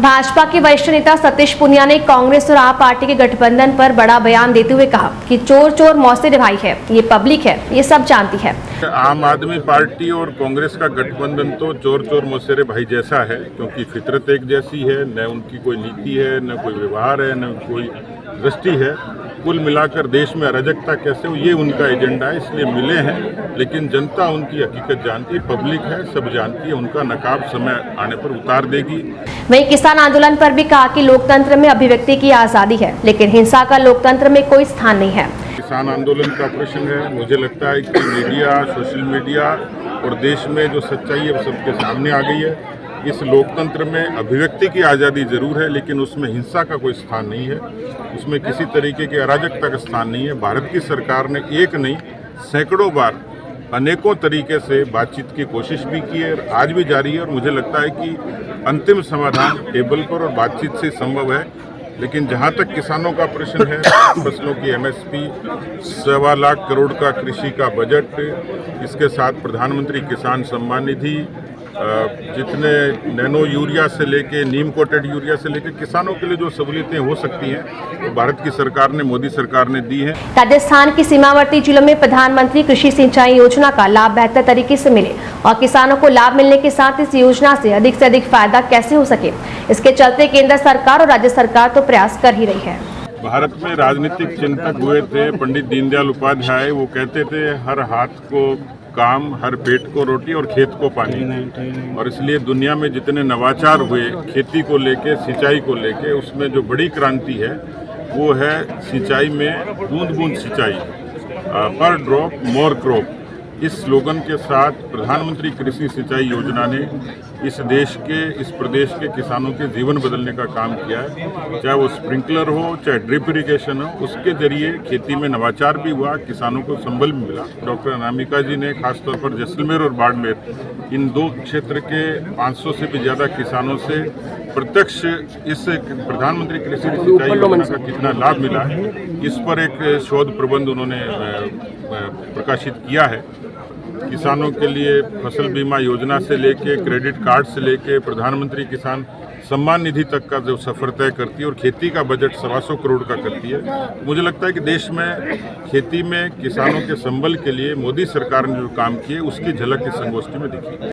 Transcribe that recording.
भाजपा के वरिष्ठ नेता सतीश पूनिया ने कांग्रेस और आप पार्टी के गठबंधन पर बड़ा बयान देते हुए कहा कि चोर चोर मौसेरे भाई है, ये पब्लिक है, ये सब जानती है। आम आदमी पार्टी और कांग्रेस का गठबंधन तो चोर चोर मौसेरे भाई जैसा है, क्योंकि फितरत एक जैसी है, न उनकी कोई नीति है, न कोई व्यवहार है, न कोई दृष्टि है। कुल मिलाकर देश में अराजकता कैसे हो, ये उनका एजेंडा है, इसलिए मिले हैं। लेकिन जनता उनकी हकीकत जानती है, पब्लिक है, सब जानती है। उनका नकाब समय आने पर उतार देगी। वहीं किसान आंदोलन पर भी कहा कि लोकतंत्र में अभिव्यक्ति की आजादी है, लेकिन हिंसा का लोकतंत्र में कोई स्थान नहीं है। किसान आंदोलन का प्रश्न है, मुझे लगता है कि मीडिया, सोशल मीडिया और देश में जो सच्चाई है वो सबके सामने आ गई है। इस लोकतंत्र में अभिव्यक्ति की आज़ादी जरूर है, लेकिन उसमें हिंसा का कोई स्थान नहीं है, उसमें किसी तरीके की अराजकता का स्थान नहीं है। भारत की सरकार ने एक नहीं सैकड़ों बार अनेकों तरीके से बातचीत की कोशिश भी की है, आज भी जारी है, और मुझे लगता है कि अंतिम समाधान टेबल पर और बातचीत से संभव है। लेकिन जहां तक किसानों का प्रश्न है, फसलों की एमएसपी, 1.25 लाख करोड़ का कृषि का बजट, इसके साथ प्रधानमंत्री किसान सम्मान निधि, जितने नैनो यूरिया से लेके नीम कोटेड यूरिया से लेके किसानों के लिए जो सहूलियतें हो सकती हैं, तो भारत की सरकार ने, मोदी सरकार ने दी है। राजस्थान की सीमावर्ती जिलों में प्रधानमंत्री कृषि सिंचाई योजना का लाभ बेहतर तरीके से मिले और किसानों को लाभ मिलने के साथ इस योजना से अधिक फायदा कैसे हो सके, इसके चलते केंद्र सरकार और राज्य सरकार तो प्रयास कर ही रही है। भारत में राजनीतिक चिंतक हुए थे पंडित दीनदयाल उपाध्याय। वो कहते थे हर हाथ को काम, हर पेट को रोटी और खेत को पानी। और इसलिए दुनिया में जितने नवाचार हुए खेती को लेके, सिंचाई को लेके, उसमें जो बड़ी क्रांति है वो है सिंचाई में बूंद बूंद सिंचाई, पर ड्रॉप मोर क्रॉप। इस स्लोगन के साथ प्रधानमंत्री कृषि सिंचाई योजना ने इस देश के, इस प्रदेश के किसानों के जीवन बदलने का काम किया है। चाहे वो स्प्रिंकलर हो, चाहे ड्रिप इरिगेशन हो, उसके जरिए खेती में नवाचार भी हुआ, किसानों को संबल भी मिला। डॉक्टर अनामिका जी ने खासतौर पर जैसलमेर और बाड़मेर, इन दो क्षेत्र के 500 से भी ज़्यादा किसानों से प्रत्यक्ष इस प्रधानमंत्री कृषि सिंचाई योजना का कितना लाभ मिला है, इस पर एक शोध प्रबंध उन्होंने प्रकाशित किया है। किसानों के लिए फसल बीमा योजना से लेके, क्रेडिट कार्ड से लेके, प्रधानमंत्री किसान सम्मान निधि तक का जो सफर तय करती है, और खेती का बजट 125 करोड़ का करती है। मुझे लगता है कि देश में खेती में किसानों के संबल के लिए मोदी सरकार ने जो काम किए, उसकी झलक इस संगोष्ठी में दिखी।